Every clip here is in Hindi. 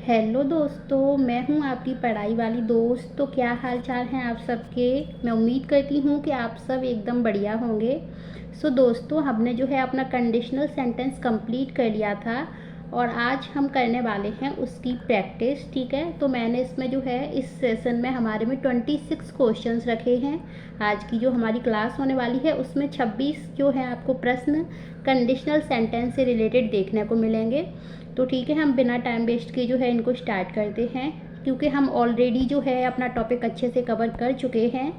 हेलो दोस्तों, मैं हूं आपकी पढ़ाई वाली दोस्त। तो क्या हाल चाल हैं आप सबके। मैं उम्मीद करती हूं कि आप सब एकदम बढ़िया होंगे। दोस्तों, हमने जो है अपना कंडीशनल सेंटेंस कंप्लीट कर लिया था और आज हम करने वाले हैं उसकी प्रैक्टिस। ठीक है, तो मैंने इसमें जो है इस सेशन में हमारे में 26 क्वेश्चंस रखे हैं। आज की जो हमारी क्लास होने वाली है उसमें 26 जो है आपको प्रश्न कंडीशनल सेंटेंस से रिलेटेड देखने को मिलेंगे। तो ठीक है, हम बिना टाइम वेस्ट किए जो है इनको स्टार्ट करते हैं, क्योंकि हम ऑलरेडी जो है अपना टॉपिक अच्छे से कवर कर चुके हैं।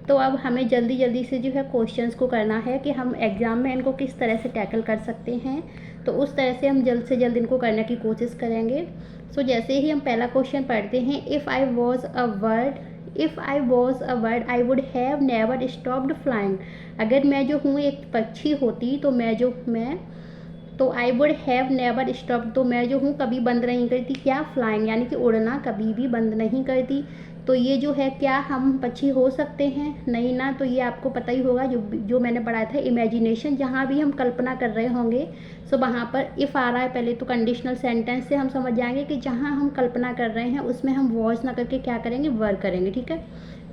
तो अब हमें जल्दी जल्दी से जो है क्वेश्चंस को करना है कि हम एग्ज़ाम में इनको किस तरह से टैकल कर सकते हैं। तो उस तरह से हम जल्द से जल्द इनको करने की कोशिश करेंगे। जैसे ही हम पहला क्वेश्चन पढ़ते हैं, if I was a word I would have never stopped flying. अगर मैं जो हूँ एक पक्षी होती तो तो आई वुड हैव नेवर स्टॉप, तो मैं जो हूँ कभी बंद नहीं करती क्या, फ्लाइंग, यानी कि उड़ना कभी भी बंद नहीं करती। तो ये जो है, क्या हम पक्षी हो सकते हैं? नहीं ना। तो ये आपको पता ही होगा, जो मैंने पढ़ाया था इमेजिनेशन, जहाँ भी हम कल्पना कर रहे होंगे। वहाँ पर इफ़ आ रहा है पहले, तो कंडीशनल सेंटेंस से हम समझ जाएंगे कि जहाँ हम कल्पना कर रहे हैं उसमें हम वॉज ना करके क्या करेंगे, वर करेंगे। ठीक है,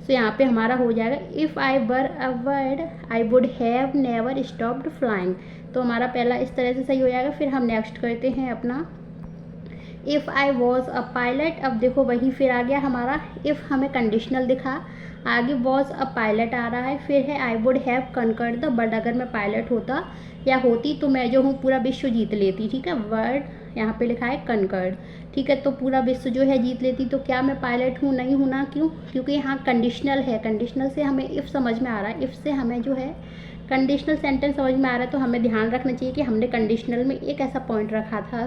यहाँ पे हमारा हो जाएगा, if I were a word I would have never stopped flying. तो हमारा पहला इस तरह से सही हो जाएगा। फिर हम नेक्स्ट करते हैं अपना, if I was a pilot. अब देखो वही फिर आ गया हमारा, इफ़ हमें कंडीशनल दिखा, आगे वॉज अ पायलट आ रहा है, फिर है I would have conquered the world. अगर मैं पायलट होता या होती तो मैं जो हूँ पूरा विश्व जीत लेती। ठीक है, वर्ड यहाँ पे लिखा है कनकर्ड। ठीक है, तो पूरा विश्व जो है जीत लेती। तो क्या मैं पायलट हूँ? नहीं हूँ ना। क्यों? क्योंकि यहाँ कंडीशनल है। कंडीशनल से हमें इफ़ समझ में आ रहा है, इफ़ से हमें जो है कंडीशनल सेंटेंस समझ में आ रहा है। तो हमें ध्यान रखना चाहिए कि हमने कंडीशनल में एक ऐसा पॉइंट रखा था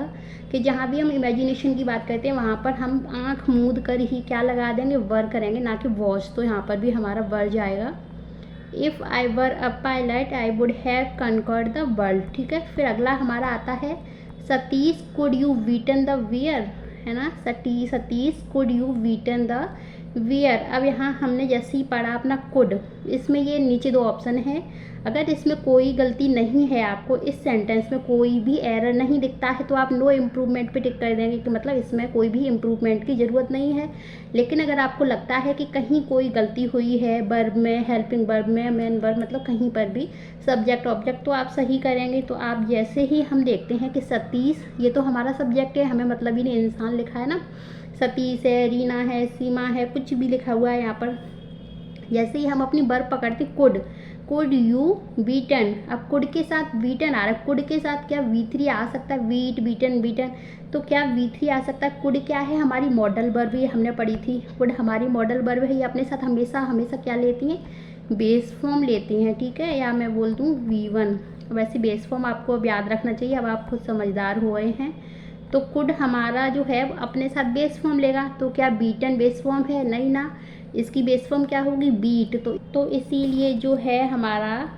कि जहाँ भी हम इमेजिनेशन की बात करते हैं वहाँ पर हम आँख मूंद कर ही क्या लगा देंगे, वर करेंगे, ना कि वॉज। तो यहाँ पर भी हमारा वर जाएगा। If I were a pilot I would have conquered the world. ठीक है, फिर अगला हमारा आता है, Satish could you whiten the wear, है ना। Satish could you whiten the wear. अब यहाँ हमने जैसे ही पढ़ा अपना कुड, इसमें ये नीचे दो ऑप्शन है। अगर इसमें कोई गलती नहीं है, आपको इस सेंटेंस में कोई भी एरर नहीं दिखता है, तो आप नो इम्प्रूवमेंट पे टिक कर देंगे कि मतलब इसमें कोई भी इम्प्रूवमेंट की ज़रूरत नहीं है। लेकिन अगर आपको लगता है कि कहीं कोई गलती हुई है, वर्ब में, हेल्पिंग वर्ब में, मेन वर्ब, मतलब कहीं पर भी सब्जेक्ट ऑब्जेक्ट, तो आप सही करेंगे। तो आप जैसे ही हम देखते हैं कि सतीश, ये तो हमारा सब्जेक्ट है, हमें मतलब ही नहीं, इंसान लिखा है ना, सतीश है, रीना है, सीमा है, कुछ भी लिखा हुआ है यहाँ पर। जैसे ही हम अपनी वर्ब पकड़ते, कुड यू बीटन। अब कुड के साथ बीटन आ रहा है, कुड के साथ क्या V3 आ सकता है, वीट, बीटन, बीटन। तो क्या V3 आ सकता है? कुड क्या है? हमारी मॉडल वर्ब, ये हमने पढ़ी थी। कुड हमारी मॉडल वर्ब है, ये अपने साथ हमेशा हमेशा क्या लेती हैं, बेस फॉर्म लेती हैं। ठीक है, या मैं बोल दूँ V1। वैसे बेस फॉर्म आपको अब याद रखना चाहिए, अब आप खुद समझदार हुए हैं। तो कुड हमारा जो है अपने साथ बेस फॉर्म लेगा। तो क्या बीटन बेस फॉर्म है? नहीं ना। इसकी बेस फॉर्म क्या होगी, बीट। तो इसीलिए जो है हमारा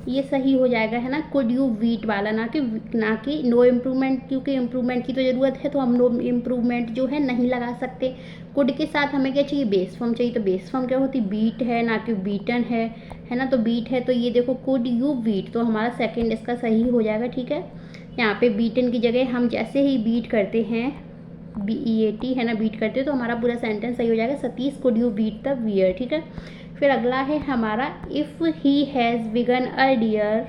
ये सही हो जाएगा, है ना, कुड यू वीट वाला, ना कि नो इम्प्रूवमेंट, क्योंकि इम्प्रूवमेंट की तो ज़रूरत है, तो हम नो इम्प्रूवमेंट जो है नहीं लगा सकते। कुड के साथ हमें क्या चाहिए, बेस फॉर्म चाहिए। तो बेस फॉर्म क्या होती, बीट है, ना कि बीटन है ना। तो बीट है, तो ये देखो कुड यू वीट, तो हमारा सेकेंड इसका सही हो जाएगा। ठीक है, यहाँ पे बीटन की जगह हम जैसे ही बीट करते हैं, BEAT, है ना, बीट करते हैं, तो हमारा पूरा सेंटेंस सही हो जाएगा, Satish could you beat the wear. ठीक है, फिर अगला है हमारा, if he has begun earlier,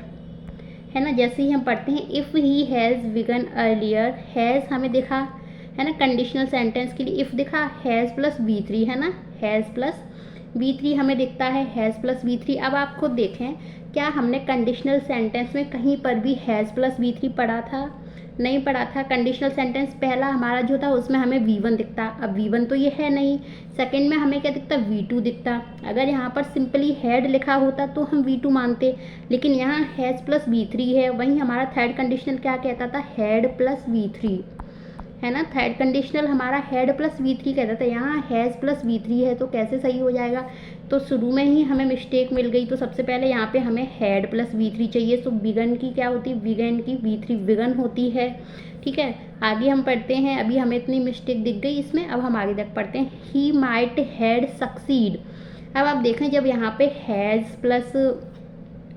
है ना। जैसे ही हम पढ़ते हैं, if he has begun earlier, has हमें दिखा, है ना, कंडीशनल सेंटेंस के लिए इफ़ दिखा, हैज़ प्लस V3, है ना, हैज़ प्लस V3 हमें दिखता है, हैज़ प्लस V3। अब आप खुद देखें, क्या हमने कंडीशनल सेंटेंस में कहीं पर भी हैज़ प्लस V3 पढ़ा था? नहीं पढ़ा था। कंडीशनल सेंटेंस पहला हमारा जो था उसमें हमें V1 दिखता, अब V1 तो ये है नहीं। सेकंड में हमें क्या दिखता, V2 दिखता। अगर यहाँ पर सिंपली हैड लिखा होता तो हम V2 मानते, लेकिन यहाँ हैज़ प्लस V3 है। वहीं हमारा थर्ड कंडीशनल क्या कहता था, हैड प्लस V3, है ना। थर्ड कंडीशनल हमारा हैड प्लस V3 कहता था, यहाँ हैज़ प्लस V3 है। तो कैसे सही हो जाएगा? तो शुरू में ही हमें मिस्टेक मिल गई। तो सबसे पहले यहाँ पे हमें हैड प्लस V3 चाहिए। तो बिगन की क्या होती है, बिगन की V3 बिगन होती है। ठीक है, आगे हम पढ़ते हैं। अभी हमें इतनी मिस्टेक दिख गई इसमें, अब हम आगे तक पढ़ते हैं, ही माइट हैड सक्सीड। अब आप देखें, जब यहाँ पे हैज़ प्लस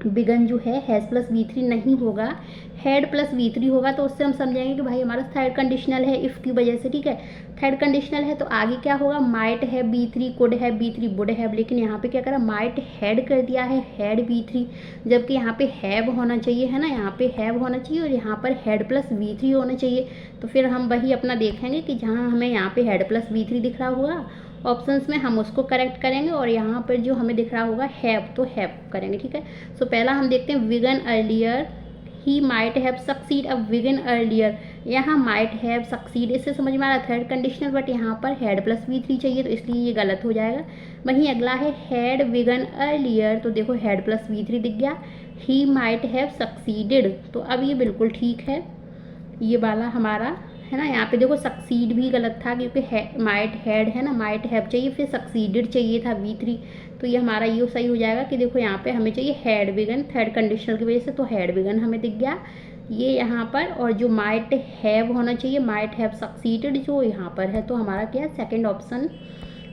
बिगन जो है हैज़ प्लस V3 नहीं होगा, हैड प्लस V3 होगा तो उससे हम समझेंगे कि भाई हमारा थर्ड कंडीशनल है इफ़ की वजह से, ठीक है। थर्ड कंडीशनल है तो आगे क्या होगा, माइट है B3, कुड है B3, वुड है, लेकिन यहाँ पे क्या करा, माइट हैड कर दिया है, हैड B3, जबकि यहाँ पे हैव होना चाहिए, है ना, यहाँ पे हैव होना चाहिए और यहाँ पर हैड प्लस V3 होना चाहिए। तो फिर हम वही अपना देखेंगे कि जहाँ हमें यहाँ पे हैड प्लस V3 दिख रहा होगा ऑप्शंस में, हम उसको करेक्ट करेंगे, और यहाँ पर जो हमें दिख रहा होगा हैव, तो हैव करेंगे, ठीक है। सो पहला हम देखते हैं vegan earlier, he might have succeed. अब विगन अर्लियर, यहाँ माइट हैव सक्सीड, इससे समझ में आ रहा है थर्ड कंडीशनल, बट यहाँ पर हैड प्लस V3 चाहिए तो इसलिए ये गलत हो जाएगा। वहीं अगला है हैड विगन अर्लियर, तो देखो हैड प्लस V3 दिख गया, ही माइट हैव सक्सीडेड, तो अब ये बिल्कुल ठीक है, ये वाला हमारा है ना। यहाँ पे देखो सक्सीड भी गलत था क्योंकि माइट हैड है ना, माइट हैव चाहिए, फिर सक्सीडेड चाहिए था V3, तो ये हमारा ये सही हो जाएगा कि देखो यहाँ पे हमें चाहिए हैड बिगन, थर्ड कंडीशनल की वजह से तो हैड बिगन हमें दिख गया ये यहाँ पर, और जो माइट हैव होना चाहिए, माइट हैव सक्सीडेड जो यहाँ पर है, तो हमारा क्या है, सेकेंड ऑप्शन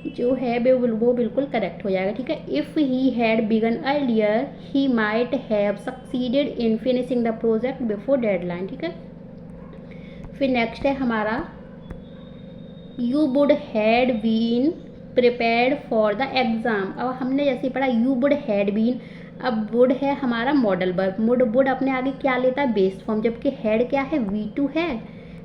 जो है वो बिल्कुल करेक्ट हो जाएगा, ठीक है। If he had begun earlier he might have succeeded in finishing the project before deadline, ठीक है। फिर नेक्स्ट है हमारा you would had been prepared for the exam. अब हमने जैसे पढ़ा यू वुड हैड बीन, अब वुड है हमारा मॉडल वर्ब, वुड अपने आगे क्या लेता है, बेस फॉर्म, जबकि हैड क्या है, V2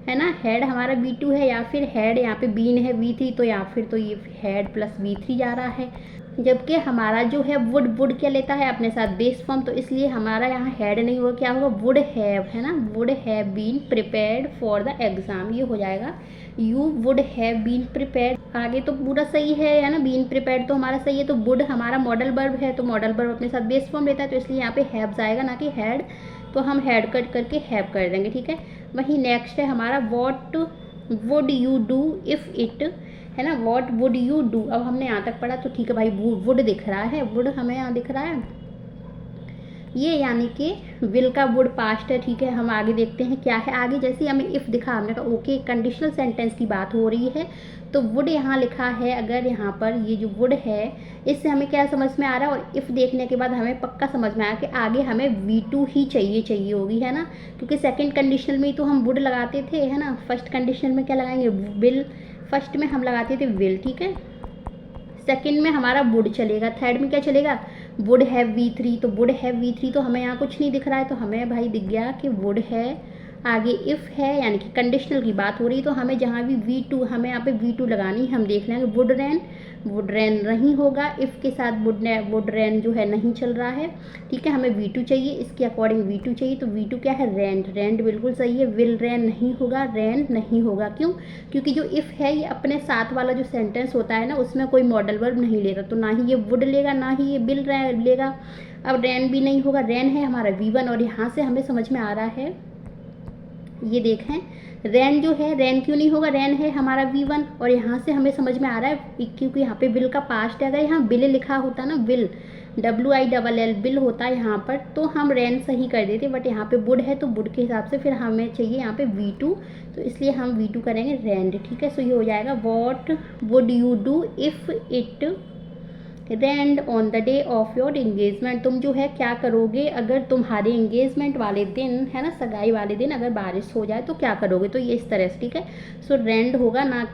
है ना, हैड हमारा V2 है, या फिर हैड यहाँ पे बीन है V3, तो या फिर तो ये हैड प्लस V3 जा रहा है, जबकि हमारा जो है वुड क्या लेता है अपने साथ, बेस फॉर्म, तो इसलिए हमारा यहाँ हैड नहीं होगा, क्या होगा, वुड हैव, है ना, would have been prepared for the exam, ये हो जाएगा you would have been prepared. आगे तो पूरा सही है ना, बीन प्रिपेयर्ड तो हमारा सही है, तो वुड हमारा मॉडल वर्ब है, तो मॉडल वर्ब अपने साथ बेस फॉर्म लेता है, तो इसलिए यहाँ पे हैव जाएगा ना कि हैड, तो हम हैड कट करके हैव कर देंगे, ठीक है। वहीं नेक्स्ट है हमारा what would you do if it, है ना, व्हाट वुड यू डू। अब हमने यहाँ तक पढ़ा तो ठीक है भाई, वुड दिख रहा है, वुड हमें यहाँ दिख रहा है, ये यानी कि विल का वुड पास्ट है, ठीक है। हम आगे देखते हैं क्या है आगे, जैसे हमें इफ़ दिखा, हमने कहा ओके कंडीशनल सेंटेंस की बात हो रही है, तो वुड यहाँ लिखा है, अगर यहाँ पर ये जो वुड है इससे हमें क्या समझ में आ रहा है, और इफ़ देखने के बाद हमें पक्का समझ में आया कि आगे हमें V2 ही चाहिए होगी, है ना, क्योंकि सेकंड कंडीशनल में तो हम वुड लगाते थे, है ना, फर्स्ट कंडीशनल में क्या लगाएंगे, विल, फर्स्ट में हम लगाते थे विल, ठीक है, सेकंड में हमारा वुड चलेगा, थर्ड में क्या चलेगा, वुड हैव V3, तो वुड हैव V3 तो हमें यहाँ कुछ नहीं दिख रहा है, तो हमें भाई दिख गया कि वुड है, आगे इफ़ है यानी कि कंडीशनल की बात हो रही है, तो हमें जहाँ भी V2, हमें यहाँ पे V2 लगानी, हम देख लेंगे वुड रैन नहीं होगा, इफ़ के साथ वुड रैन जो है नहीं चल रहा है, ठीक है, हमें V2 चाहिए, इसके अकॉर्डिंग V2 चाहिए, तो V2 क्या है, रैंड बिल्कुल सही है, विल रैन नहीं होगा, रैन नहीं होगा, क्यों, क्योंकि जो इफ़ है ये अपने साथ वाला जो सेंटेंस होता है ना उसमें कोई मॉडल वर्ब नहीं लेता, तो ना ही ये वुड लेगा ना ही ये विल लेगा। अब रैन भी नहीं होगा, रैन है हमारा V1, और यहाँ से हमें समझ में आ रहा है, ये देखें रैन जो है, रैन क्यों नहीं होगा, रैन है हमारा V1, और यहाँ से हमें समझ में आ रहा है क्योंकि यहाँ पे विल का पास्ट है, अगर यहाँ विल लिखा होता ना, विल WILL विल होता है यहाँ पर, तो हम रैन सही कर देते, बट यहाँ पे वुड है तो वुड के हिसाब से फिर हमें चाहिए यहाँ पे V2, तो इसलिए हम V2 करेंगे रैंड, ठीक है। सो ये हो जाएगा what would you do if it rained on the day of your engagement, तुम जो है क्या करोगे अगर तुम्हारे एंगेजमेंट वाले दिन, है ना, सगाई वाले दिन अगर बारिश हो जाए तो क्या करोगे, तो ये इस तरह से, ठीक है। सो रैंड होगा, ना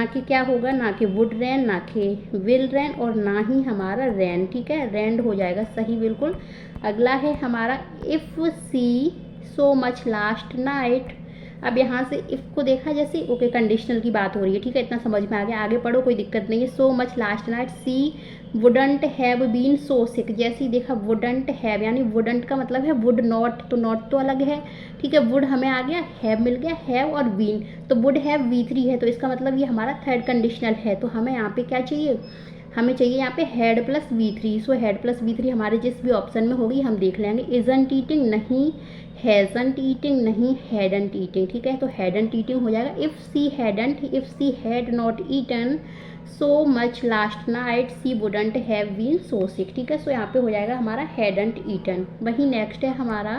कि क्या होगा, ना कि वुड रैन, ना कि विल रैन, और ना ही हमारा रैन, ठीक है, रैंड हो जाएगा सही बिल्कुल। अगला है हमारा if she so much last night. अब यहाँ से इफ़ को देखा जैसे ओके कंडीशनल की बात हो रही है, ठीक है, इतना समझ में आ गया, आगे पढ़ो कोई दिक्कत नहीं है। So much last night she wouldn't have been so sick, जैसे ही देखा वुडंट हैव, यानी वुडंट का मतलब है वुड नॉट, तो नॉट तो अलग है, ठीक है, वुड हमें आ गया, हैव मिल गया, हैव और बीन, तो वुड हैव V3 है, तो इसका मतलब ये हमारा थर्ड कंडीशनल है, तो हमें यहाँ पे क्या चाहिए, हमें चाहिए यहाँ पे had plus V3। So had plus V3 हमारे जिस भी ऑप्शन में होगी हम देख लेंगे। इजंट ईटिंग नहीं, हैजंट ईटिंग नहीं, हैडंट ईटिंग, ठीक है, तो हैडंट ईटिंग हो जाएगा। If she had not eaten so much last night she wouldn't have been so sick, ठीक है। सो यहाँ पे हो जाएगा हमारा हैडंट ईटन। वही नेक्स्ट है हमारा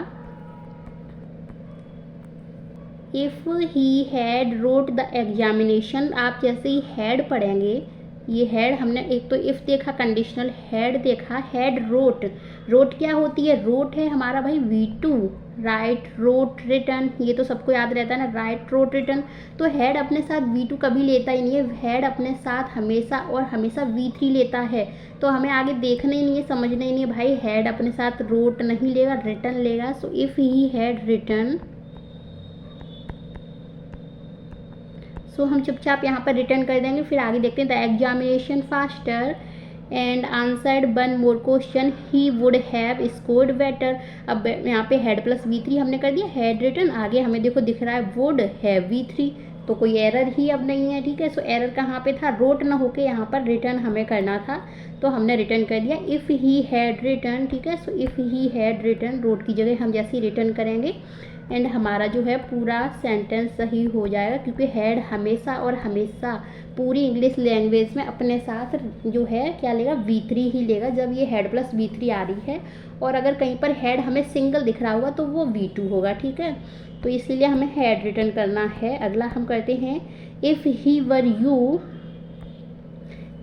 if he had wrote the examination. आप जैसे ही हैड पढ़ेंगे ये हैड हमने एक तो इफ़ देखा, कंडीशनल, हैड देखा, हैड रोट। रोट क्या होती है? रोट है हमारा भाई V2, राइट, रोट, रिटर्न, ये तो सबको याद रहता है ना, राइट, रोट, रिटर्न। तो हैड अपने साथ V2 कभी लेता ही नहीं है, हैड अपने साथ हमेशा और हमेशा V3 लेता है। तो हमें आगे देखना ही नहीं है, समझना ही नहीं है भाई, हैड अपने साथ रोट नहीं लेगा, रिटर्न लेगा। So if he had return, so हम चुपचाप यहाँ पर रिटर्न कर देंगे। फिर आगे देखते हैं, the examination faster and answered one more question he would have scored better. अब यहाँ पे हैड प्लस V3 हमने कर दिया, हैड रिटर्न, आगे हमें देखो दिख रहा है वुड हैव V3, तो कोई एरर ही अब नहीं है, ठीक है। सो एरर कहाँ पे था? रोट ना होके यहाँ पर रिटर्न हमें करना था, तो हमने रिटर्न कर दिया इफ़ ही हैड रिटर्न, ठीक है। So if he had written, wrote की जगह हम जैसे ही रिटर्न करेंगे एंड हमारा जो है पूरा सेंटेंस सही हो जाएगा, क्योंकि हैड हमेशा और हमेशा पूरी इंग्लिश लैंग्वेज में अपने साथ जो है क्या लेगा? V3 ही लेगा, जब ये हैड प्लस V3 आ रही है। और अगर कहीं पर हैड हमें सिंगल दिख रहा होगा तो वो V2 होगा, ठीक है। तो इसलिए हमें हैड रिटर्न करना है। अगला हम करते हैं, if he were you,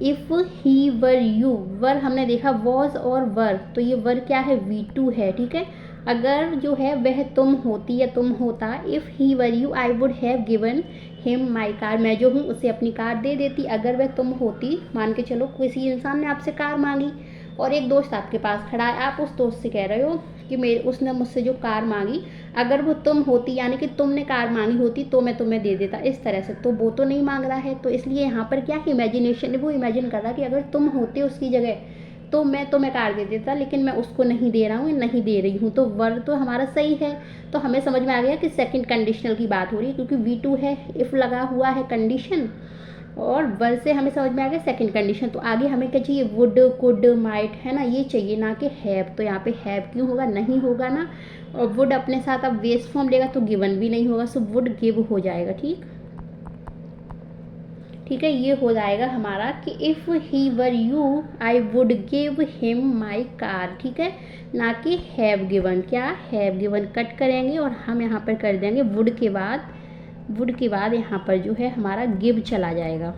if he were you, were हमने देखा वॉज और वर, तो ये वर क्या है? V2 है, ठीक है। अगर जो है वह तुम होती या तुम होता, if he were you I would have given him my car, मैं जो हूँ उसे अपनी कार दे देती। अगर वह तुम होती, मान के चलो किसी इंसान ने आपसे कार मांगी और एक दोस्त आपके पास खड़ा है, आप उस दोस्त से कह रहे हो कि उसने मुझसे जो कार मांगी, अगर वो तुम होती यानी कि तुमने कार मांगी होती तो मैं तुम्हें दे देता, इस तरह से। तो वो तो नहीं मांग रहा है, तो इसलिए यहाँ पर क्या इमेजिनेशन, वो इमेजिन कर रहा कि अगर तुम होते उसकी जगह तो मैं तुम्हें कार दे देता, लेकिन मैं उसको नहीं दे रहा हूँ, नहीं दे रही हूँ। तो वर तो हमारा सही है, तो हमें समझ में आ गया कि सेकंड कंडीशनल की बात हो रही है, क्योंकि V2 है, इफ़ लगा हुआ है कंडीशन, और वर से हमें समझ में आ गया सेकंड कंडीशन। तो आगे हमें क्या चाहिए? वुड, कुड, माइट, है ना, ये चाहिए, ना कि हैव। तो यहाँ पे हैव क्यों होगा? नहीं होगा ना। और वुड अपने साथ अब बेस फॉर्म लेगा तो गिवन भी नहीं होगा, सो वुड गिव हो जाएगा, ठीक है। ये हो जाएगा हमारा कि if he were you I would give him my car, ठीक है, ना कि हैव गिवन। क्या? हैव गिवन कट करेंगे और हम यहाँ पर कर देंगे वुड के बाद, वुड के बाद यहाँ पर जो है हमारा गिव चला जाएगा,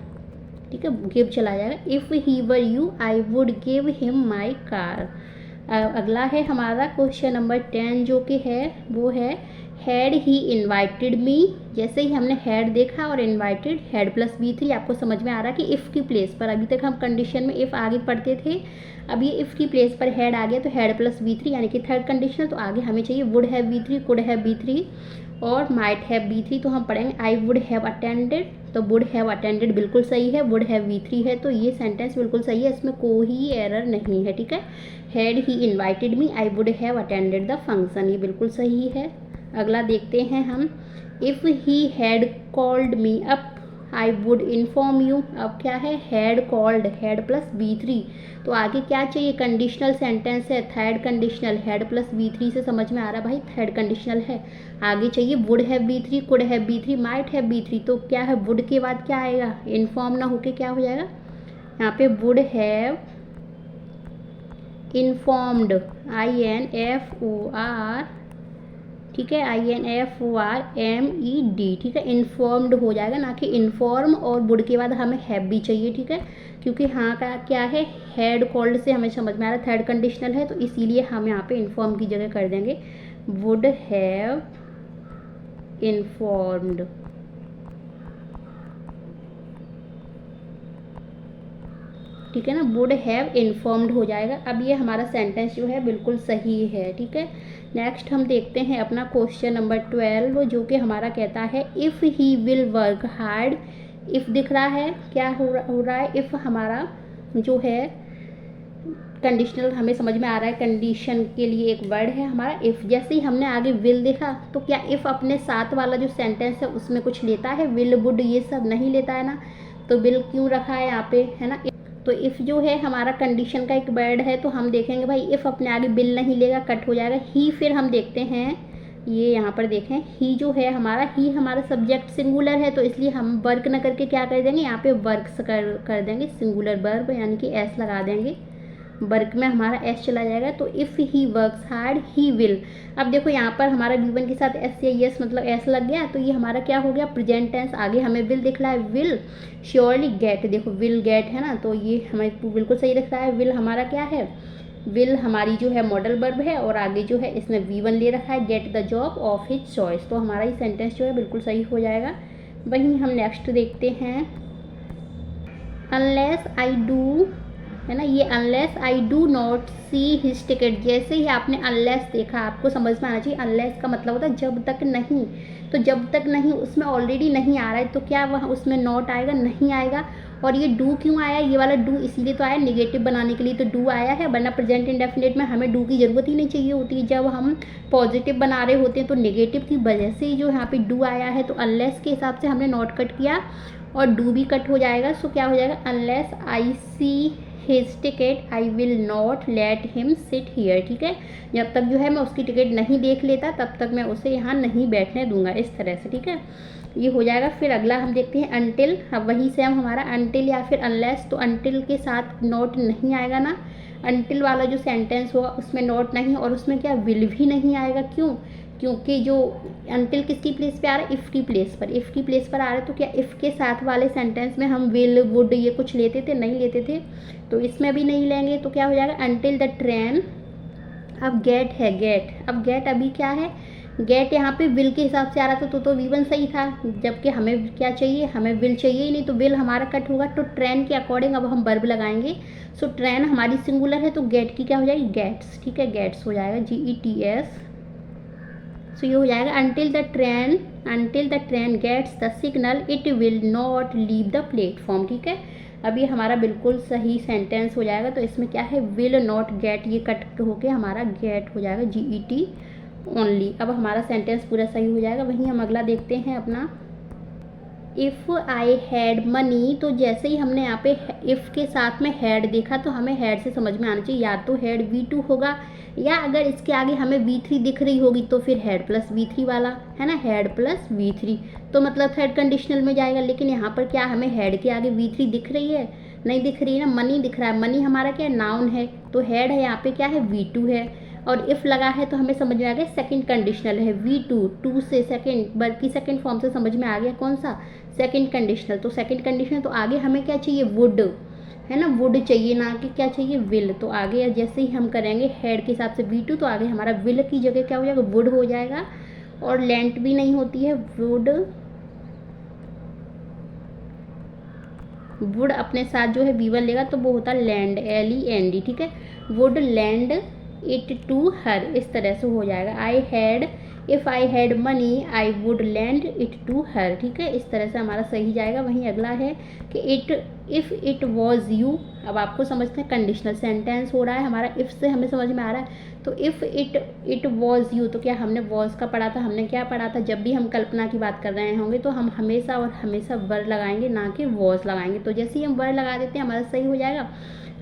ठीक है, गिव चला जाएगा। If he were you I would give him my car. अगला है हमारा क्वेश्चन नंबर 10, जो कि है वो है, हैड ही इन्वाइटेड मी। जैसे ही हमने हैड देखा और इन्वाइटेड, हैड प्लस V3, आपको समझ में आ रहा है कि इफ़ की प्लेस पर, अभी तक हम कंडीशन में इफ़ आगे पढ़ते थे, अब ये इफ़ की प्लेस पर हैड आ गया, तो हैड प्लस V3 यानी कि थर्ड कंडीशन। तो आगे हमें चाहिए would have V3, could have V3 और माइट हैव V3। तो हम पढ़ेंगे आई वुड हैव अटेंडेड, तो वुड हैव अटेंडेड बिल्कुल सही है, वुड हैव V3 है, तो ये सेंटेंस बिल्कुल सही है, इसमें कोई एरर नहीं है, ठीक है। Had he invited me I would have attended the function, ये बिल्कुल सही है। अगला देखते हैं हम, if he had called me up I would inform you. अब क्या है? Had called, had plus V3, तो आगे क्या चाहिए? कंडीशनल सेंटेंस है, third conditional, had plus V3 से समझ में आ रहा है भाई थर्ड कंडीशनल है। आगे चाहिए would have V3, could have V3, might have V3, तो क्या है? वुड के बाद क्या आएगा? इन्फॉर्म ना होके क्या हो जाएगा? यहाँ पे वुड हैव इन्फॉर्म्ड, INFOR, ठीक है, INFORMED, ठीक है, इन्फॉर्म्ड हो जाएगा, ना कि इन्फॉर्म। और वुड के बाद हमें हैव भी चाहिए, ठीक है, क्योंकि हाँ का क्या है? हैड कॉल्ड से हमें समझ में आ रहा है थर्ड कंडीशनल है, तो इसीलिए हम यहाँ पे इन्फॉर्म की जगह कर देंगे वुड हैव इन्फॉर्म्ड, ठीक है ना, वुड हैव इन्फॉर्म्ड हो जाएगा। अब ये हमारा सेंटेंस जो है बिल्कुल सही है, ठीक है। नेक्स्ट हम देखते हैं अपना क्वेश्चन नंबर 12, जो कि हमारा कहता है if he will work hard. If दिख रहा है, क्या हो रहा है? इफ़ हमारा जो है कंडीशनल हमें समझ में आ रहा है, कंडीशन के लिए एक वर्ड है हमारा इफ़। जैसे ही हमने आगे विल देखा, तो क्या इफ़ अपने साथ वाला जो सेंटेंस है उसमें कुछ लेता है? विल, वुड, ये सब नहीं लेता है ना, तो विल क्यों रखा है यहाँ पे, है ना। तो इफ़ जो है हमारा कंडीशन का एक वर्ड है, तो हम देखेंगे भाई इफ़ अपने आगे बिल नहीं लेगा, कट हो जाएगा। ही, फिर हम देखते हैं, ये यहाँ पर देखें, ही जो है हमारा, ही हमारा सब्जेक्ट सिंगुलर है, तो इसलिए हम वर्क न करके क्या कर देंगे? यहाँ पे वर्क्स कर देंगे, सिंगुलर वर्ब यानी कि एस लगा देंगे, वर्क में हमारा एस चला जाएगा, तो if he works hard he will. अब देखो यहाँ पर हमारा V1 के साथ एस या यस मतलब एस लग गया, तो ये हमारा क्या हो गया, प्रेजेंट टेंस। आगे हमें विल दिख रहा है, विल श्योरली गेट, देखो विल गेट है ना, तो ये हमें बिल्कुल सही दिख रहा है। विल हमारा क्या है, विल हमारी जो है मॉडल वर्ब है, और आगे जो है इसने V1 ले रखा है, get the job of his choice, तो हमारा ये सेंटेंस जो है बिल्कुल सही हो जाएगा। वहीं हम नेक्स्ट देखते हैं, अनलेस आई डू, है ना, ये unless I do not see his ticket. जैसे ही आपने अनलेस देखा आपको समझ में आना चाहिए, अनलेस का मतलब होता है जब तक नहीं, तो जब तक नहीं उसमें ऑलरेडी नहीं आ रहा है, तो क्या वह उसमें नॉट आएगा, नहीं आएगा। और ये डू क्यों आया, ये वाला डू इसीलिए तो आया नेगेटिव बनाने के लिए, तो डू आया है, वरना प्रेजेंट इंडेफिनिट में हमें डू की ज़रूरत ही नहीं चाहिए होती है। जब हम पॉजिटिव बना रहे होते हैं तो नेगेटिव की वजह से जो यहाँ पे डू आया है, तो अनलेस के हिसाब से हमने नॉट कट किया और डू भी कट हो जाएगा। सो क्या हो जाएगा, unless I see his ticket I will not let him sit here. ठीक है, जब तक जो है मैं उसकी टिकट नहीं देख लेता तब तक मैं उसे यहाँ नहीं बैठने दूंगा, इस तरह से। ठीक है, ये हो जाएगा। फिर अगला हम देखते हैं अनटिल। अब वही से हम हमारा अनटिल या फिर अनलेस, तो अनटिल के साथ नॉट नहीं आएगा ना, अनटिल वाला जो सेंटेंस होगा उसमें नॉट नहीं, और उसमें क्या विल भी नहीं आएगा। क्यों, क्योंकि जो अनटिल किसकी प्लेस पे आ रहा है, इफ़ की प्लेस पर, इफ़ की प्लेस पर आ रहा है, तो क्या इफ़ के साथ वाले सेंटेंस में हम विल वुड ये कुछ लेते थे, नहीं लेते थे, तो इसमें भी नहीं लेंगे। तो क्या हो जाएगा, अनटिल द ट्रेन। अब गेट है, गेट, अब गेट अभी क्या है, गेट यहाँ पे विल के हिसाब से आ रहा था, तो V1 सही था, जबकि हमें क्या चाहिए, हमें विल चाहिए ही नहीं, तो विल हमारा कट होगा। तो ट्रेन के अकॉर्डिंग अब हम वर्ब लगाएंगे। सो ट्रेन हमारी सिंगुलर है, तो गेट की क्या हो जाएगी, गेट्स। ठीक है, गेट्स हो जाएगा, GETS। सो ये हो जाएगा, until the train gets the signal it will not leave the platform. ठीक है, अब ये हमारा बिल्कुल सही सेंटेंस हो जाएगा। तो इसमें क्या है, विल नॉट गेट, ये कट होके हमारा गेट हो जाएगा, GET ओनली। अब हमारा सेंटेंस पूरा सही हो जाएगा। वहीं हम अगला देखते हैं अपना, इफ़ आई हैड मनी। तो जैसे ही हमने यहाँ पे इफ़ के साथ में हैड देखा, तो हमें हैड से समझ में आना चाहिए, या तो हैड V2 होगा, या अगर इसके आगे हमें V3 दिख रही होगी तो फिर हैड प्लस V3 वाला, है ना, हैड प्लस V3, तो मतलब थर्ड कंडीशनल में जाएगा। लेकिन यहाँ पर क्या हमें हैड के आगे V3 दिख रही है, नहीं दिख रही है ना, मनी दिख रहा है। मनी हमारा क्या नाउन है, तो हैड है, यहाँ पे क्या है, V2 है, और इफ़ लगा है तो हमें समझ में आ गया सेकंड कंडीशनल है, V2, टू से सेकंड, बल्कि सेकंड फॉर्म से समझ में आ गया कौन सा, सेकंड कंडीशनल। तो सेकंड कंडीशनल, तो आगे हमें क्या चाहिए, वुड, है ना, वुड चाहिए, ना कि क्या चाहिए, विल। तो आगे जैसे ही हम करेंगे हेड के हिसाब से V2, तो आगे हमारा विल की जगह क्या हो जाएगा, वुड हो जाएगा। और लेंट भी नहीं होती है, वुड अपने साथ जो है V1 लेगा तो वो होता है लैंड, LEND। ठीक है, would lend it to her, इस तरह से हो जाएगा। If I had money I would lend it to her. ठीक है, इस तरह से हमारा सही जाएगा। वहीं अगला है कि इफ़ इट वॉज यू। अब आपको समझते हैं कंडीशनल सेंटेंस हो रहा है हमारा, इफ़ से हमें समझ में आ रहा है। तो इफ़ इट वॉज यू, तो क्या हमने वॉज का पढ़ा था, हमने क्या पढ़ा था, जब भी हम कल्पना की बात कर रहे होंगे तो हम हमेशा और हमेशा वर लगाएंगे, ना कि वॉज लगाएंगे। तो जैसे ही हम वर लगा देते हैं हमारा सही हो जाएगा।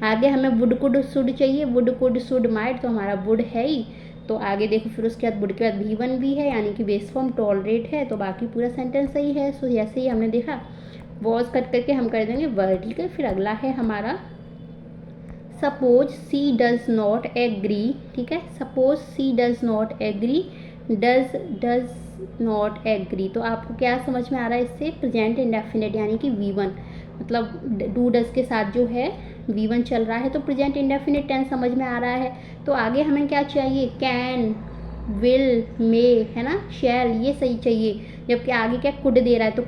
आगे हमें वुड कुड शुड चाहिए, वुड कुड शुड माइट, तो हमारा वुड है ही। तो आगे देखो फिर उसके बाद वुड के बाद V1 भी है, यानी कि बेस फॉर्म टॉलरेट है, तो बाकी पूरा सेंटेंस सही है। सो जैसे ही हमने देखा वॉज कट करके हम कर देंगे वर। ठीक है, फिर अगला है हमारा suppose she does not agree. ठीक है, suppose she does not agree, does not agree, तो आपको क्या समझ में आ रहा है इससे, प्रेजेंट इंडेफिनिट यानी कि V1, मतलब डू डज के साथ जो है V1 चल रहा है, तो प्रेजेंट इंडेफिनिट टेंस समझ में आ रहा है। तो आगे हमें क्या चाहिए, कैन, विल, मे, है ना, शैल, ये सही चाहिए। जबकि आगे क्या कुड दे रहा है, तो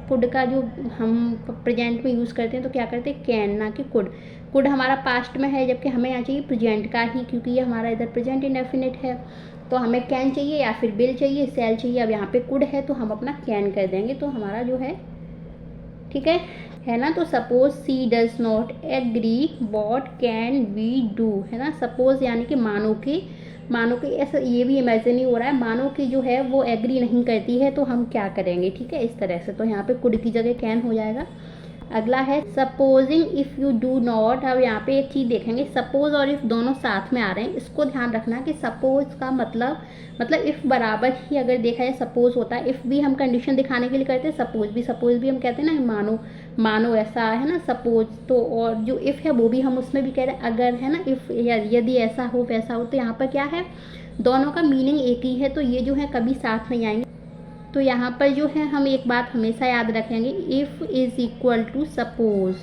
कुड का जो हम प्रेजेंट में यूज़ करते हैं तो क्या करते हैं, कैन, ना कि कुड। कुड हमारा पास्ट में है, जबकि हमें यहाँ चाहिए प्रेजेंट का ही, क्योंकि ये हमारा इधर प्रेजेंट इंडेफिनिट है। तो हमें कैन चाहिए या फिर विल चाहिए, शैल चाहिए। अब यहाँ पे कुड है तो हम अपना कैन कर देंगे, तो हमारा जो है, ठीक है ना। तो suppose she does not agree what can we do, है ना। सपोज यानी कि मानो कि ऐसा, ये भी इमेजिन ही हो रहा है, मानो कि जो है वो एग्री नहीं करती है तो हम क्या करेंगे। ठीक है, इस तरह से। तो यहाँ पे कुड की जगह कैन हो जाएगा। अगला है supposing if you do not. अब यहाँ पे एक चीज़ देखेंगे, सपोज और इफ़ दोनों साथ में आ रहे हैं, इसको ध्यान रखना कि सपोज का मतलब इफ़ बराबर ही अगर देखा जाए सपोज होता है। इफ़ भी हम कंडीशन दिखाने के लिए करते हैं, सपोज भी हम कहते हैं ना, मानो ऐसा है ना, सपोज। तो और जो इफ़ है वो भी हम उसमें भी कह रहे हैं अगर, है ना, इफ़ यदि ऐसा हो वैसा हो। तो यहाँ पर क्या है, दोनों का मीनिंग एक ही है, तो ये जो है कभी साथ नहीं आएंगे। तो यहाँ पर जो है हम एक बात हमेशा याद रखेंगे, if is equal to suppose.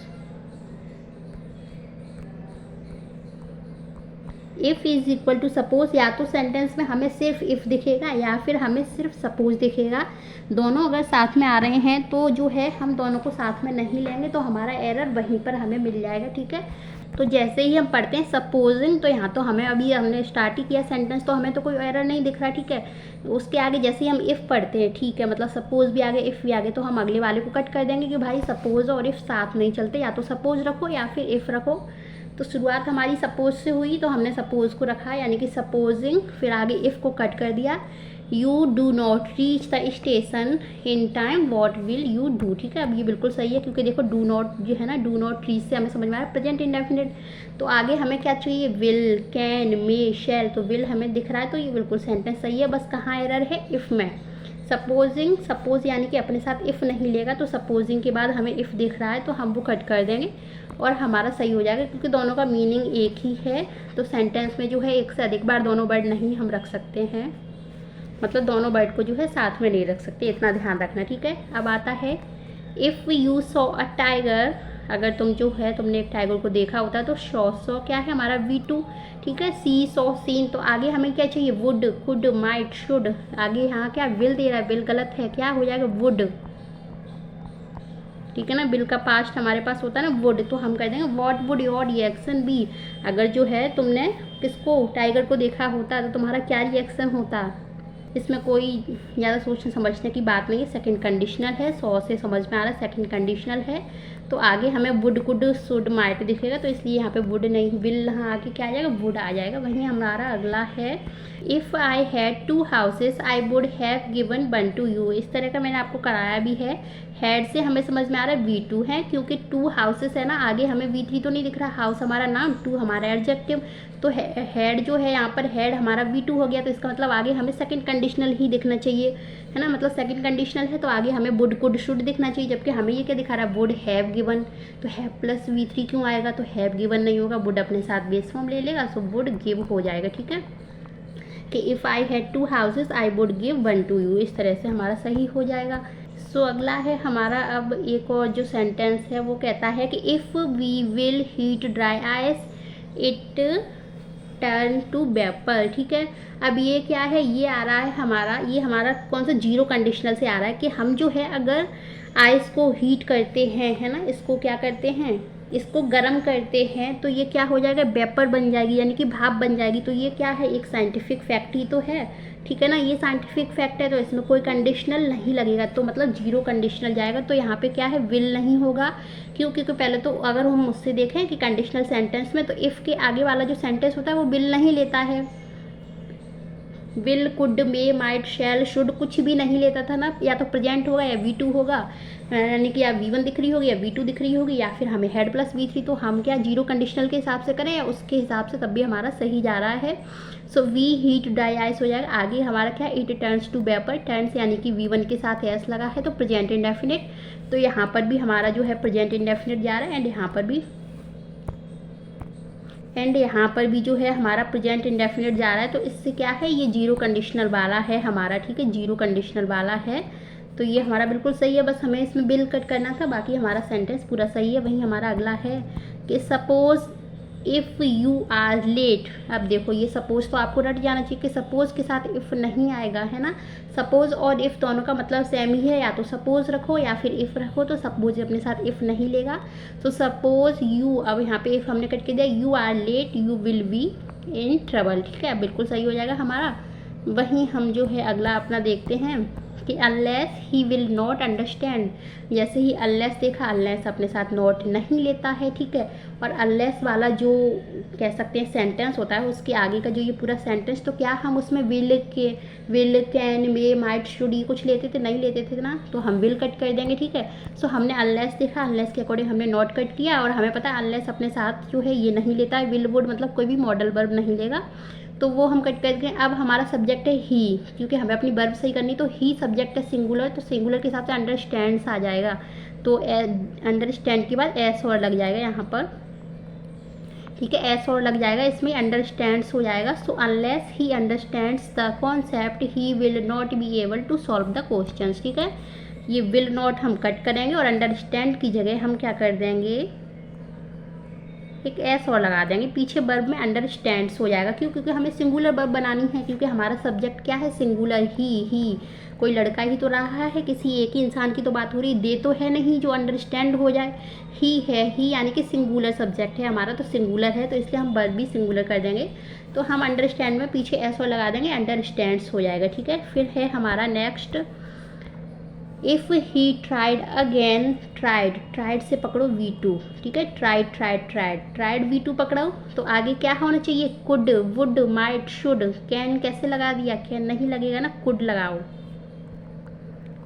If is equal to suppose, या तो सेंटेंस में हमें सिर्फ इफ़ दिखेगा या फिर हमें सिर्फ सपोज दिखेगा। दोनों अगर साथ में आ रहे हैं तो जो है हम दोनों को साथ में नहीं लेंगे, तो हमारा एरर वहीं पर हमें मिल जाएगा, ठीक है। तो जैसे ही हम पढ़ते हैं सपोजिंग, तो यहाँ तो हमें अभी हमने स्टार्ट ही किया सेंटेंस, तो हमें तो कोई एरर नहीं दिख रहा, ठीक है। उसके आगे जैसे ही हम इफ़ पढ़ते हैं, ठीक है, मतलब सपोज भी आगे इफ़ भी आगे, तो हम अगले वाले को कट कर देंगे कि भाई सपोज और इफ़ साथ नहीं चलते, या तो सपोज रखो या फिर इफ़ रखो। तो शुरुआत हमारी सपोज से हुई, तो हमने सपोज को रखा यानी कि सपोजिंग, फिर आगे इफ़ को कट कर दिया। You do not reach the station in time, what will you do, ठीक है। अब ये बिल्कुल सही है, क्योंकि देखो डू नॉट जो है ना, डू नॉट रीच से हमें समझ में आ रहा है प्रेजेंट इंडेफिनिट। तो आगे हमें क्या चाहिए, विल, कैन, मे, शैल। तो विल हमें दिख रहा है, तो ये बिल्कुल सेंटेंस सही है, बस कहाँ एरर है, इफ़ में। सपोजिंग, सपोज यानी कि अपने साथ इफ़ नहीं लेगा, तो सपोजिंग के बाद हमें इफ़ दिख रहा है, तो हम वो कट कर देंगे और हमारा सही हो जाएगा, क्योंकि दोनों का मीनिंग एक ही है। तो सेंटेंस में जो है एक से अधिक बार दोनों वर्ड नहीं हम रख सकते हैं, मतलब दोनों वर्ड को जो है साथ में नहीं रख सकते, इतना ध्यान रखना, ठीक है। अब आता है if you saw a tiger, अगर तुम जो है तुमने एक टाइगर को देखा होता है, तो सॉ क्या है हमारा V2, ठीक है। सी, सॉ, सीन। तो आगे हमें क्या चाहिए, वुड, कुड, माइट, शुड। आगे यहाँ क्या विल दे रहा है, विल गलत है, क्या हो जाएगा, वुड, ठीक है ना। विल का पास्ट हमारे पास होता है ना वुड, तो हम कर देंगे what would your reaction be. अगर जो है तुमने किसको, टाइगर को देखा होता, तो तुम्हारा क्या रिएक्शन होता। इसमें कोई ज़्यादा सोचने समझने की बात नहीं है, सेकंड कंडीशनल है, सौ से समझ में आ रहा है सेकंड कंडीशनल है। तो आगे हमें वुड, कुड, शुड, माइट दिखेगा, तो इसलिए यहाँ पे वुड नहीं, विल, यहाँ आगे क्या आ जाएगा, वुड आ जाएगा। वहीं हमारा अगला है if I had 2 houses I would have given 1 to you. इस तरह का मैंने आपको कराया भी है। हैड से हमें समझ में आ रहा है V2 है, क्योंकि 2 हाउसेस है ना, आगे हमें V3 तो नहीं दिख रहा, हाउस हमारा नाम, 2 हमारा एडजेक्टिव। तो हैड जो है यहाँ पर हैड हमारा V2 हो गया, तो इसका मतलब आगे हमें सेकंड कंडीशनल ही दिखना चाहिए, है ना। मतलब सेकंड कंडीशनल है, तो आगे हमें वुड, कुड, शुड दिखना चाहिए, जबकि हमें ये क्या दिखा रहा है, वुड हैव गिवन। तो हैव प्लस V3 क्यों आएगा, तो हैव गिवन नहीं होगा, वुड अपने साथ बेस फॉर्म ले लेगा, सो वुड गिव हो जाएगा, ठीक है। कि if I had 2 houses I would give 1 to you, इस तरह से हमारा सही हो जाएगा। सो अगला है हमारा अब एक और जो सेंटेंस है, वो कहता है कि if we will heat dry ice it turn to vapour, ठीक है। अब ये क्या है, ये आ रहा है हमारा, ये हमारा कौन सा जीरो कंडीशनल से आ रहा है, कि हम जो है अगर आइस को हीट करते हैं, है ना, इसको क्या करते हैं, इसको गर्म करते हैं, तो ये क्या हो जाएगा, वेपर बन जाएगी, यानी कि भाप बन जाएगी। तो ये क्या है, एक साइंटिफिक फैक्ट ही तो है, ठीक है ना। ये साइंटिफिक फैक्ट है, तो इसमें कोई कंडीशनल नहीं लगेगा, तो मतलब जीरो कंडीशनल जाएगा। तो यहाँ पे क्या है, विल नहीं होगा, क्योंकि पहले तो अगर हम उससे देखें कि कंडीशनल सेंटेंस में, तो इफ़ के आगे वाला जो सेंटेंस होता है वो विल नहीं लेता है। Will, could, may, might, shall, should कुछ भी नहीं लेता था ना, या तो प्रेजेंट होगा या V2 होगा, यानी कि या V1 दिख रही होगी या V2 दिख रही होगी, या फिर हमें हेड प्लस V3। तो हम क्या जीरो कंडीशनल के हिसाब से करें या उसके हिसाब से, तब भी हमारा सही जा रहा है। So we heat dry ice हो जाएगा। आगे हमारा क्या, it turns to vapour, turns यानी कि V1 के साथ एस लगा है, तो प्रेजेंट इंडेफिनिट। तो यहाँ पर भी हमारा जो है प्रेजेंट इंडेफिनिट जा रहा है, एंड यहाँ पर भी जो है हमारा प्रेजेंट इंडेफिनिट जा रहा है। तो इससे क्या है, ये जीरो कंडीशनल वाला है हमारा, ठीक है, जीरो कंडीशनल वाला है। तो ये हमारा बिल्कुल सही है, बस हमें इसमें बिल कट करना था, बाकी हमारा सेंटेंस पूरा सही है। वहीं हमारा अगला है कि suppose if you are late. अब देखो ये सपोज तो आपको रट जाना चाहिए कि सपोज के साथ इफ़ नहीं आएगा, है ना। सपोज और इफ़ दोनों का मतलब सेम ही है, या तो सपोज रखो या फिर इफ़ रखो, तो सपोज अपने साथ इफ़ नहीं लेगा। तो सपोज यू, अब यहाँ पे इफ़ हमने कट के दिया, you are late you will be in trouble, ठीक है, बिल्कुल सही हो जाएगा हमारा। वहीं हम जो है अगला अपना देखते हैं कि unless he will not understand. जैसे ही अनलेस देखा, अनलेस अपने साथ नॉट नहीं लेता है, ठीक है। और अनलेस वाला जो कह सकते हैं सेंटेंस होता है, उसके आगे का जो ये पूरा सेंटेंस, तो क्या हम उसमें will, can, may, might, should ये कुछ लेते थे, नहीं लेते थे ना, तो हम विल कट कर देंगे, ठीक है। सो हमने अनलेस देखा, अनलेस के अकॉर्डिंग हमने नॉट कट किया, और हमें पता है अनलेस अपने साथ जो है ये नहीं लेता है, विल, वुड मतलब कोई भी मॉडल वर्ब नहीं लेगा। तो वो हम कट करके अब हमारा सब्जेक्ट है ही, क्योंकि हमें अपनी वर्ब सही करनी, तो ही सब्जेक्ट है सिंगुलर, तो सिंगुलर के हिसाब से अंडरस्टैंड्स आ जाएगा। तो अंडरस्टैंड के बाद एस और लग जाएगा यहाँ पर, ठीक है, एस और लग जाएगा, इसमें अंडरस्टैंड्स हो जाएगा। So unless he understands the concept he will not be able to solve the questions, ठीक है। ये विल नॉट हम कट करेंगे और अंडरस्टैंड की जगह हम क्या कर देंगे, एक एस और लगा देंगे, पीछे वर्ब में अंडरस्टैंड्स हो जाएगा। क्यों? क्योंकि हमें सिंगुलर वर्ब बनानी है, क्योंकि हमारा सब्जेक्ट क्या है, सिंगुलर, ही। कोई लड़का ही तो रहा है, किसी एक ही इंसान की तो बात हो रही, दे तो है नहीं जो अंडरस्टैंड हो जाए। ही है, ही यानी कि सिंगुलर सब्जेक्ट है हमारा, तो सिंगुलर है, तो इसलिए हम वर्ब भी सिंगुलर कर देंगे। तो हम अंडरस्टैंड में पीछे एस और लगा देंगे, अंडरस्टैंड्स हो जाएगा, ठीक है। फिर है हमारा next, if he tried again, tried से पकड़ो V2, ठीक है, ट्राइड V2 पकड़ो, तो आगे क्या होना चाहिए, could, would, might, should. Can कैसे लगा दिया, कैन नहीं लगेगा ना, कुड लगाओ,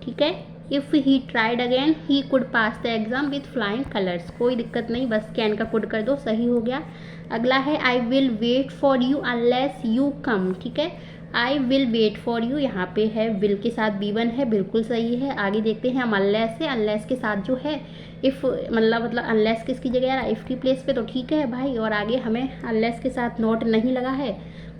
ठीक है। If he tried again he could pass the exam with flying colours, कोई दिक्कत नहीं, बस कैन का कुड कर दो, सही हो गया। अगला है I will wait for you unless you come, ठीक है। I will wait for you, यहाँ पे है विल के साथ B1 है, बिल्कुल सही है। आगे देखते हैं हम अनलेस है, अनलेस के साथ जो है इफ़, मतलब अनलेस किसकी जगह यार, इफ़ की प्लेस पे, तो ठीक है भाई। और आगे हमें अनलेस के साथ नोट नहीं लगा है,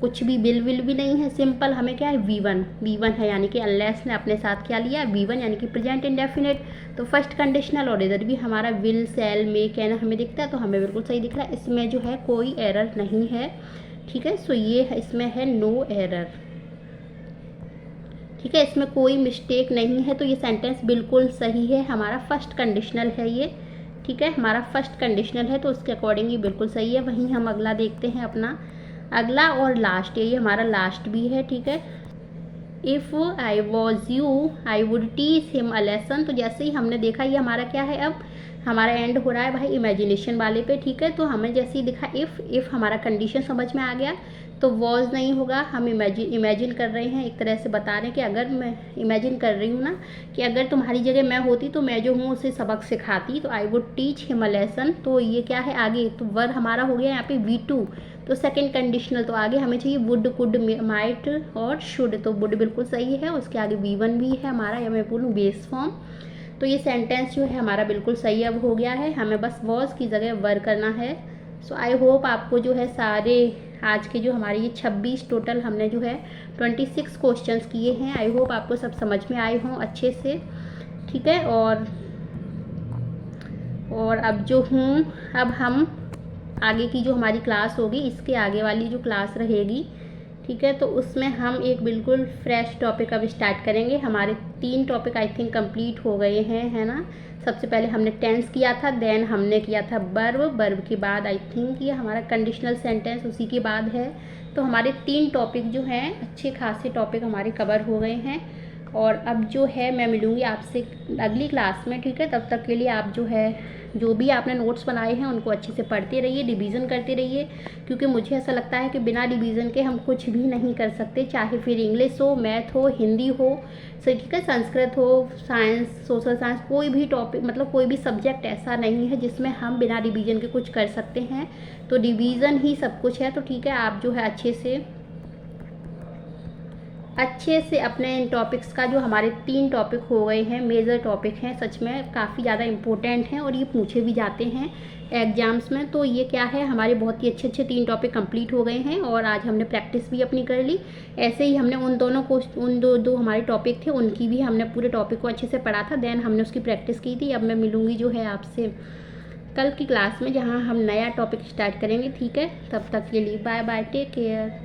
कुछ भी विल भी नहीं है, सिंपल हमें क्या है V1 है, यानी कि अनलेस ने अपने साथ क्या लिया, V1 यानी कि प्रेजेंट इंडेफिनिट। तो फर्स्ट कंडीशनल और इधर भी हमारा विल, सेल, मे, कैन हमें दिखता है, तो हमें बिल्कुल सही दिख रहा है, इसमें जो है कोई एरर नहीं है, ठीक है। सो ये इसमें है नो एरर, ठीक है, इसमें कोई मिस्टेक नहीं है, तो ये सेंटेंस बिल्कुल सही है, हमारा फर्स्ट कंडीशनल है ये, ठीक है, हमारा फर्स्ट कंडीशनल है, तो उसके अकॉर्डिंग ये बिल्कुल सही है। वहीं हम अगला देखते हैं अपना, अगला और लास्ट, ये हमारा लास्ट भी है, ठीक है। If I was you I would teach him a lesson, तो जैसे ही हमने देखा ये हमारा क्या है, अब हमारा एंड हो रहा है भाई इमेजिनेशन वाले पे, ठीक है। तो हमें जैसे ही दिखा इफ़ हमारा कंडीशन समझ में आ गया, तो वॉज नहीं होगा, हम इमेजिन कर रहे हैं, एक तरह से बता रहे हैं कि अगर मैं इमेजिन कर रही हूँ ना, कि अगर तुम्हारी जगह मैं होती तो मैं जो हूँ उसे सबक सिखाती, तो I would teach him a lesson. तो ये क्या है आगे, तो वर्ब हमारा हो गया यहाँ पे V2, तो सेकंड कंडीशनल, तो आगे हमें चाहिए वुड, कुड, माइट और शुड, तो वुड बिल्कुल सही है, उसके आगे V1 भी है हमारा, या मैं बोलूँ बेस फॉर्म। तो ये सेंटेंस जो है हमारा बिल्कुल सही अब हो गया है, हमें बस वॉज की जगह वर करना है। सो आई होप आपको जो है सारे आज के जो हमारे ये 26 टोटल हमने जो है 26 क्वेश्चंस किए हैं, आई होप आपको सब समझ में आए हों अच्छे से, ठीक है। और अब जो हूँ, अब हम आगे की जो हमारी क्लास होगी, इसके आगे वाली जो क्लास रहेगी, ठीक है, तो उसमें हम एक बिल्कुल फ्रेश टॉपिक अब स्टार्ट करेंगे। हमारे 3 टॉपिक आई थिंक कंप्लीट हो गए हैं, है ना। सबसे पहले हमने टेंस किया था, देन हमने किया था वर्ब के बाद आई थिंक ये हमारा कंडीशनल सेंटेंस उसी के बाद है। तो हमारे 3 टॉपिक जो हैं, अच्छे खासे टॉपिक हमारे कवर हो गए हैं। और अब जो है मैं मिलूँगी आपसे अगली क्लास में, ठीक है। तब तक के लिए आप जो है जो भी आपने नोट्स बनाए हैं उनको अच्छे से पढ़ते रहिए, रिवीजन करते रहिए, क्योंकि मुझे ऐसा लगता है कि बिना रिवीजन के हम कुछ भी नहीं कर सकते, चाहे फिर इंग्लिश हो, मैथ हो, हिंदी हो, ठीक है, संस्कृत हो, साइंस, सोशल साइंस, कोई भी टॉपिक, मतलब कोई भी सब्जेक्ट ऐसा नहीं है जिसमें हम बिना रिवीजन के कुछ कर सकते हैं। तो रिवीजन ही सब कुछ है। तो ठीक है, आप जो है अच्छे से अपने इन टॉपिक्स का, जो हमारे 3 टॉपिक हो गए हैं, मेजर टॉपिक हैं, सच में काफ़ी ज़्यादा इम्पोर्टेंट हैं और ये पूछे भी जाते हैं एग्जाम्स में। तो ये क्या है, हमारे बहुत ही अच्छे 3 टॉपिक कंप्लीट हो गए हैं और आज हमने प्रैक्टिस भी अपनी कर ली। ऐसे ही हमने उन दो हमारे टॉपिक थे, उनकी भी हमने पूरे टॉपिक को अच्छे से पढ़ा था, देन हमने उसकी प्रैक्टिस की थी। अब मैं मिलूँगी जो है आपसे कल की क्लास में, जहाँ हम नया टॉपिक स्टार्ट करेंगे, ठीक है। तब तक के लिए बाय बाय, टेक केयर।